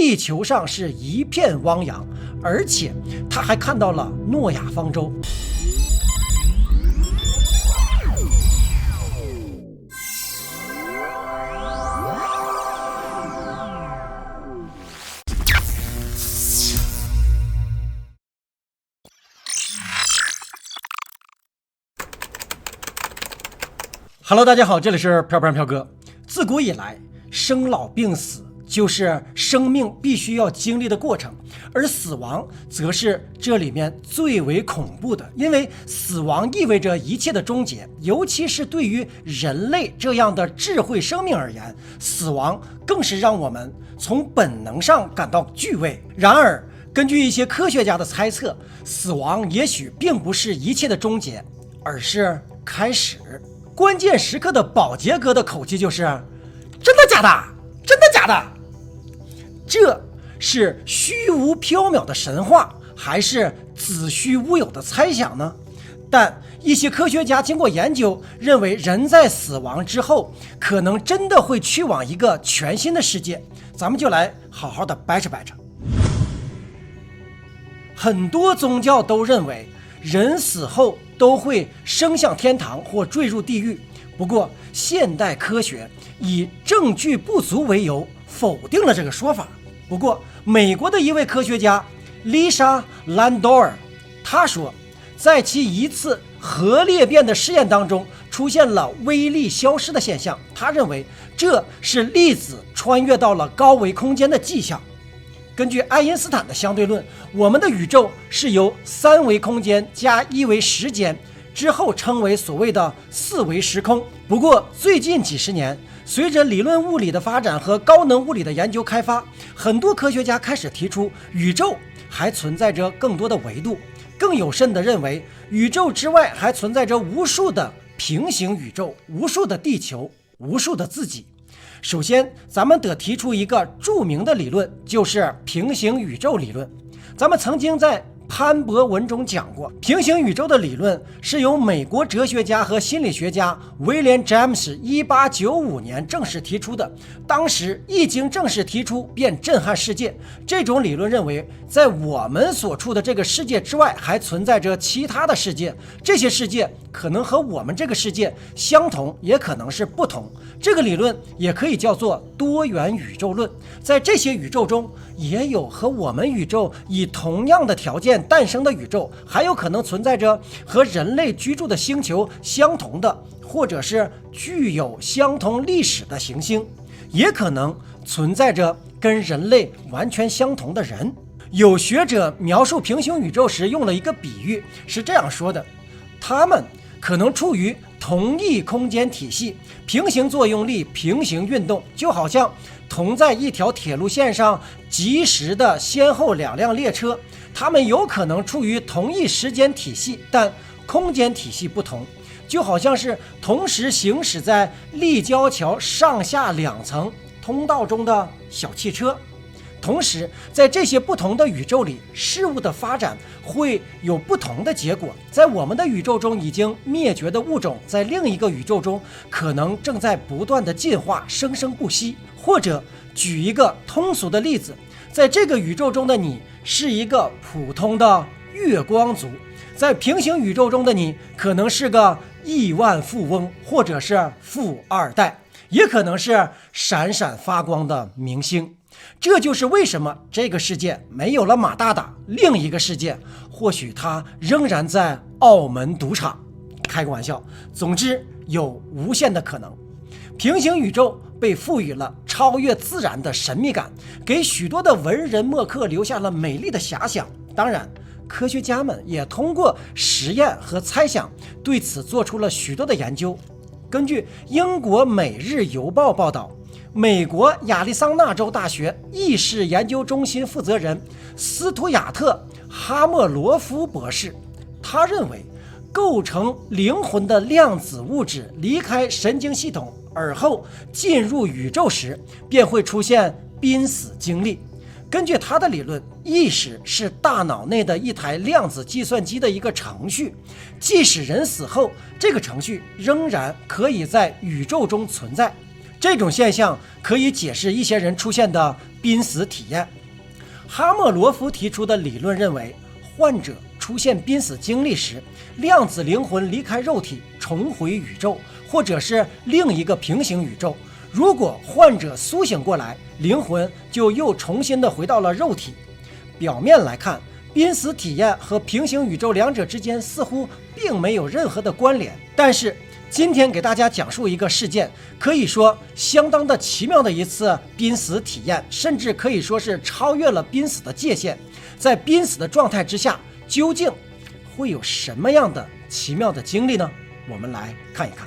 地球上是一片汪洋，而且他还看到了诺亚方舟。Hello， 大家好，这里是飘飘飘哥。自古以来，生老病死就是生命必须要经历的过程，而死亡则是这里面最为恐怖的，因为死亡意味着一切的终结，尤其是对于人类这样的智慧生命而言，死亡更是让我们从本能上感到惧畏。然而，根据一些科学家的猜测，死亡也许并不是一切的终结，而是开始。关键时刻的保洁哥的口气就是：真的假的？真的假的？这是虚无缥缈的神话，还是子虚乌有的猜想呢？但一些科学家经过研究，认为人在死亡之后，可能真的会去往一个全新的世界。咱们就来好好的掰扯掰扯。很多宗教都认为，人死后都会升向天堂或坠入地狱。不过，现代科学以证据不足为由否定了这个说法。不过，美国的一位科学家丽莎·兰多尔，他说，在其一次核裂变的试验当中出现了微粒消失的现象。他认为这是粒子穿越到了高维空间的迹象。根据爱因斯坦的相对论，我们的宇宙是由3维空间加1维时间之后称为所谓的4维时空。不过最近几十年，随着理论物理的发展和高能物理的研究开发，很多科学家开始提出宇宙还存在着更多的维度，更有甚的认为宇宙之外还存在着无数的平行宇宙，无数的地球，无数的自己。首先，咱们得提出一个著名的理论，就是平行宇宙理论。咱们曾经在潘博文中讲过，平行宇宙的理论是由美国哲学家和心理学家威廉·詹姆斯1895年正式提出的。当时一经正式提出，便震撼世界。这种理论认为，在我们所处的这个世界之外，还存在着其他的世界，这些世界可能和我们这个世界相同，也可能是不同。这个理论也可以叫做多元宇宙论。在这些宇宙中，也有和我们宇宙以同样的条件诞生的宇宙，还有可能存在着和人类居住的星球相同的，或者是具有相同历史的行星，也可能存在着跟人类完全相同的人。有学者描述平行宇宙时用了一个比喻，是这样说的：他们可能处于同一空间体系，平行作用力平行运动，就好像同在一条铁路线上及时的先后2辆列车，它们有可能处于同一时间体系，但空间体系不同，就好像是同时行驶在立交桥上下2层通道中的小汽车。同时，在这些不同的宇宙里，事物的发展会有不同的结果。在我们的宇宙中已经灭绝的物种，在另一个宇宙中可能正在不断的进化，生生不息。或者举一个通俗的例子，在这个宇宙中的你是一个普通的月光族，在平行宇宙中的你可能是个亿万富翁，或者是富2代，也可能是闪闪发光的明星。这就是为什么这个世界没有了马大大，另一个世界或许他仍然在澳门赌场。开个玩笑，总之有无限的可能。平行宇宙被赋予了超越自然的神秘感，给许多的文人墨客留下了美丽的遐想。当然，科学家们也通过实验和猜想对此做出了许多的研究。根据英国《每日邮报》报道，美国亚利桑那州大学意识研究中心负责人斯图亚特·哈莫罗夫博士，他认为构成灵魂的量子物质离开神经系统而后进入宇宙时，便会出现濒死经历。根据他的理论，意识是大脑内的一台量子计算机的一个程序，即使人死后，这个程序仍然可以在宇宙中存在。这种现象可以解释一些人出现的濒死体验。哈莫罗夫提出的理论认为，患者出现濒死经历时，量子灵魂离开肉体，重回宇宙，或者是另一个平行宇宙。如果患者苏醒过来，灵魂就又重新的回到了肉体。表面来看，濒死体验和平行宇宙两者之间似乎并没有任何的关联，但是今天给大家讲述一个事件，可以说相当的奇妙的一次濒死体验，甚至可以说是超越了濒死的界限。在濒死的状态之下，究竟会有什么样的奇妙的经历呢？我们来看一看。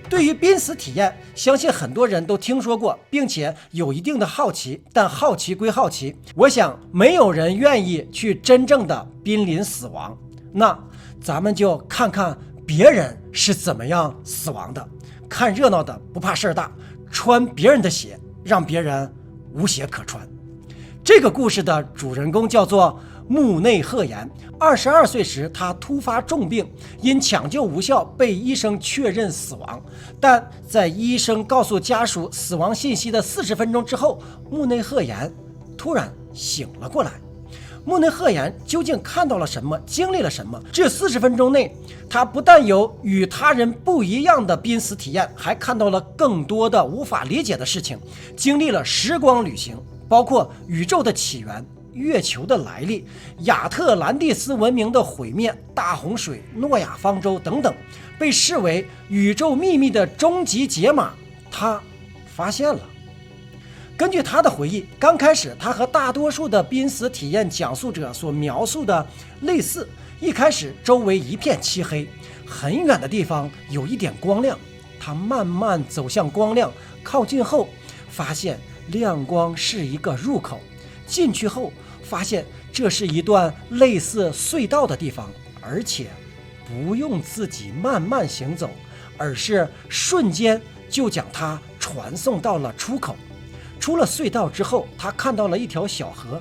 对于濒死体验，相信很多人都听说过，并且有一定的好奇，但好奇归好奇，我想没有人愿意去真正的濒临死亡。那咱们就看看别人是怎么样死亡的。看热闹的不怕事儿大，穿别人的鞋，让别人无鞋可穿。这个故事的主人公叫做木内鹤彦。22岁时，他突发重病，因抢救无效被医生确认死亡。但在医生告诉家属死亡信息的40分钟之后，木内鹤彦突然醒了过来。木内鹤彦究竟看到了什么，经历了什么？这40分钟内，他不但有与他人不一样的濒死体验，还看到了更多的无法理解的事情，经历了时光旅行，包括宇宙的起源、月球的来历、亚特兰蒂斯文明的毁灭、大洪水、诺亚方舟等等，被视为宇宙秘密的终极解码，他发现了。根据他的回忆，刚开始他和大多数的濒死体验讲述者所描述的类似，一开始周围一片漆黑，很远的地方有一点光亮，他慢慢走向光亮，靠近后发现亮光是一个入口，进去后发现这是一段类似隧道的地方，而且不用自己慢慢行走，而是瞬间就将他传送到了出口。出了隧道之后，他看到了一条小河，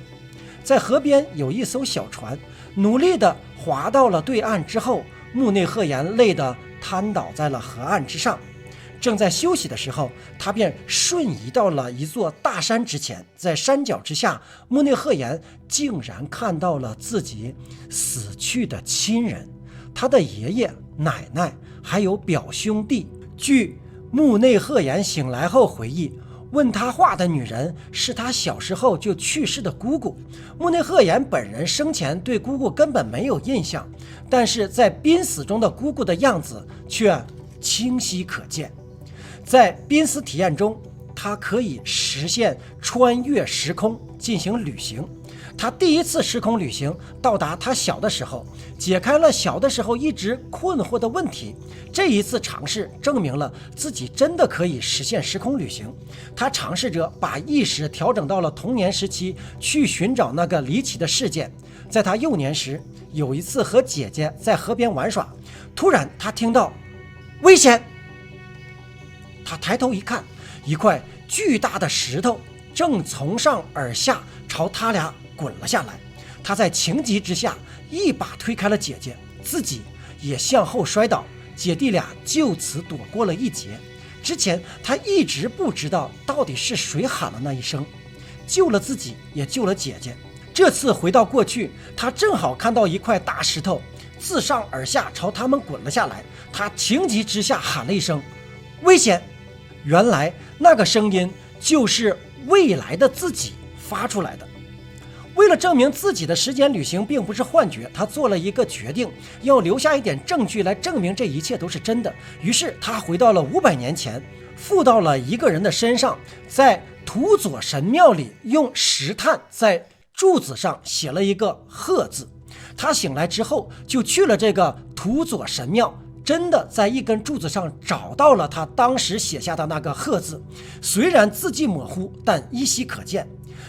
在河边有一艘小船，努力地划到了对岸之后，木内鹤彦累得瘫倒在了河岸之上。正在休息的时候，他便瞬移到了一座大山之前，在山脚之下，木内鹤彦竟然看到了自己死去的亲人，他的爷爷、奶奶还有表兄弟。据木内鹤彦醒来后回忆，问他话的女人是他小时候就去世的姑姑。木内鹤彦本人生前对姑姑根本没有印象，但是在濒死中的姑姑的样子却清晰可见。在濒死体验中，他可以实现穿越时空进行旅行。他第一次时空旅行到达他小的时候，解开了小的时候一直困惑的问题。这一次尝试证明了自己真的可以实现时空旅行。他尝试着把意识调整到了童年时期，去寻找那个离奇的事件。在他幼年时，有一次和姐姐在河边玩耍，突然他听到危险。他抬头一看，一块巨大的石头正从上而下朝他俩滚了下来。他在情急之下一把推开了姐姐，自己也向后摔倒，姐弟俩就此躲过了一劫。之前他一直不知道到底是谁喊了那一声，救了自己也救了姐姐。这次回到过去，他正好看到一块大石头自上而下朝他们滚了下来。他情急之下喊了一声危险。原来那个声音就是未来的自己发出来的。为了证明自己的时间旅行并不是幻觉，他做了一个决定，要留下一点证据来证明这一切都是真的。于是他回到了500年前，附到了一个人的身上，在土佐神庙里用石炭在柱子上写了一个鹤字。他醒来之后就去了这个土佐神庙，真的在一根柱子上找到了他当时写下的那个鹤字，虽然字迹模糊，但依稀可见。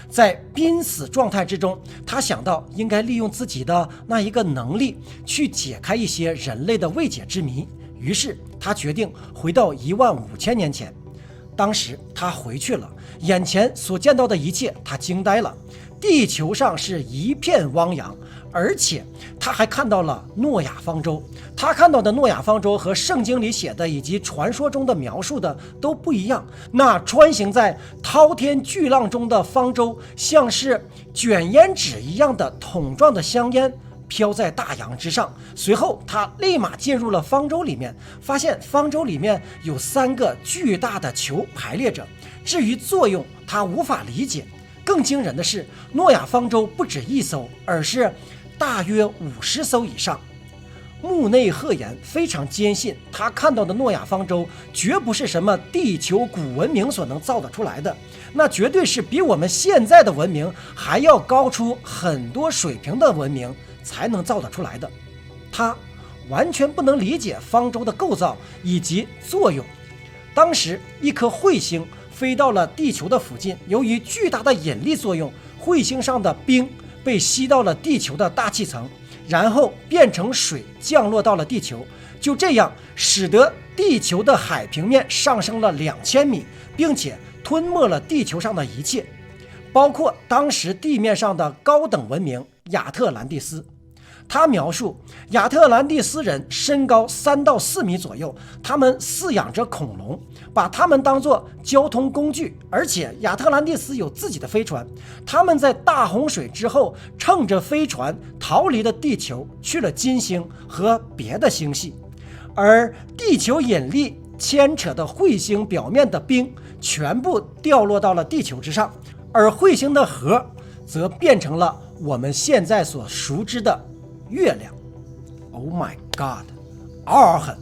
在濒死状态之中，他想到应该利用自己的那一个能力去解开一些人类的未解之谜，于是他决定回到15000年前。当时他回去了，眼前所见到的一切他惊呆了。地球上是一片汪洋，而且他还看到了诺亚方舟。他看到的诺亚方舟和圣经里写的以及传说中的描述的都不一样。那穿行在滔天巨浪中的方舟，像是卷烟纸一样的桶状的香烟飘在大洋之上。随后他立马进入了方舟里面，发现方舟里面有3个巨大的球排列着。至于作用，他无法理解。更惊人的是，诺亚方舟不止1艘，而是大约50艘以上。穆内赫言非常坚信，他看到的诺亚方舟绝不是什么地球古文明所能造得出来的，那绝对是比我们现在的文明还要高出很多水平的文明才能造得出来的。他完全不能理解方舟的构造以及作用。当时一颗彗星飞到了地球的附近，由于巨大的引力作用，彗星上的冰被吸到了地球的大气层，然后变成水降落到了地球。就这样使得地球的海平面上升了2000米，并且吞没了地球上的一切，包括当时地面上的高等文明亚特兰蒂斯。他描述亚特兰蒂斯人身高3到4米左右，他们饲养着恐龙，把它们当作交通工具，而且亚特兰蒂斯有自己的飞船。他们在大洪水之后乘着飞船逃离了地球，去了金星和别的星系。而地球引力牵扯的彗星表面的冰全部掉落到了地球之上，而彗星的核则变成了我们现在所熟知的月亮。 Oh my god， 嗷嗷狠。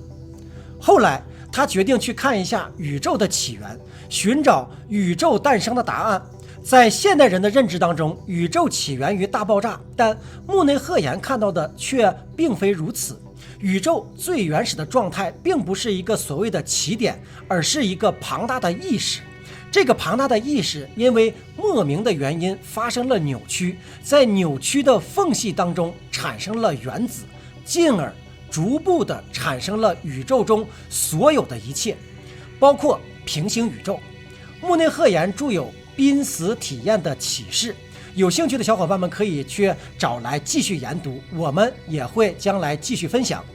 后来他决定去看一下宇宙的起源，寻找宇宙诞生的答案。在现代人的认知当中，宇宙起源于大爆炸，但穆内赫言看到的却并非如此。宇宙最原始的状态并不是一个所谓的起点，而是一个庞大的意识。这个庞大的意识因为莫名的原因发生了扭曲，在扭曲的缝隙当中产生了原子，进而逐步的产生了宇宙中所有的一切，包括平行宇宙。穆内赫言著有《濒死体验的启示》，有兴趣的小伙伴们可以去找来继续研读，我们也会将来继续分享。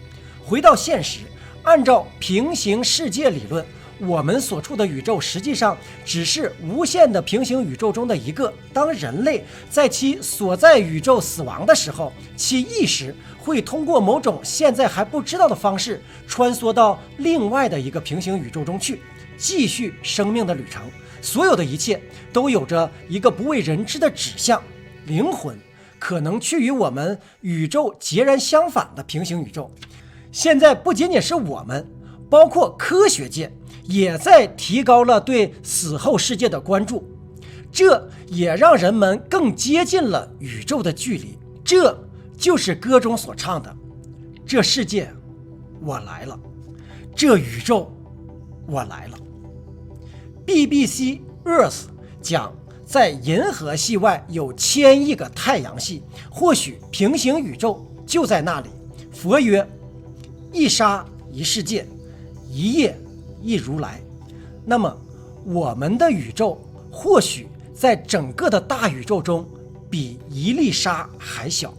回到现实，按照平行世界理论，我们所处的宇宙实际上只是无限的平行宇宙中的一个。当人类在其所在宇宙死亡的时候，其意识会通过某种现在还不知道的方式穿梭到另外的一个平行宇宙中去，继续生命的旅程。所有的一切都有着一个不为人知的指向，灵魂可能去与我们宇宙截然相反的平行宇宙。现在不仅仅是我们，包括科学界也在提高了对死后世界的关注，这也让人们更接近了宇宙的距离。这就是歌中所唱的：这世界我来了，这宇宙我来了。 BBC Earth 讲，在银河系外有1000亿个太阳系，或许平行宇宙就在那里。佛曰：一沙一世界，一叶一如来。那么我们的宇宙或许在整个的大宇宙中比一粒沙还小。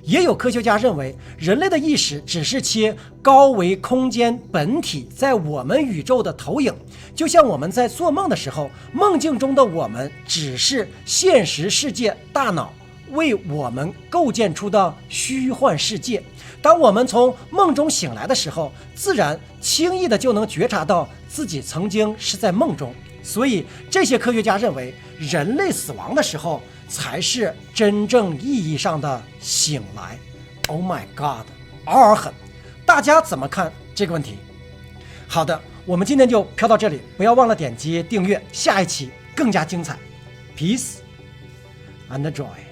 也有科学家认为，人类的意识只是其高维空间本体在我们宇宙的投影，就像我们在做梦的时候，梦境中的我们只是现实世界大脑为我们构建出的虚幻世界。当我们从梦中醒来的时候，自然轻易的就能觉察到自己曾经是在梦中。所以这些科学家认为，人类死亡的时候才是真正意义上的醒来。 Oh my god， 嗷嗷狠。大家怎么看这个问题？好的，我们今天就飘到这里，不要忘了点击订阅，下一期更加精彩。Peace and joy。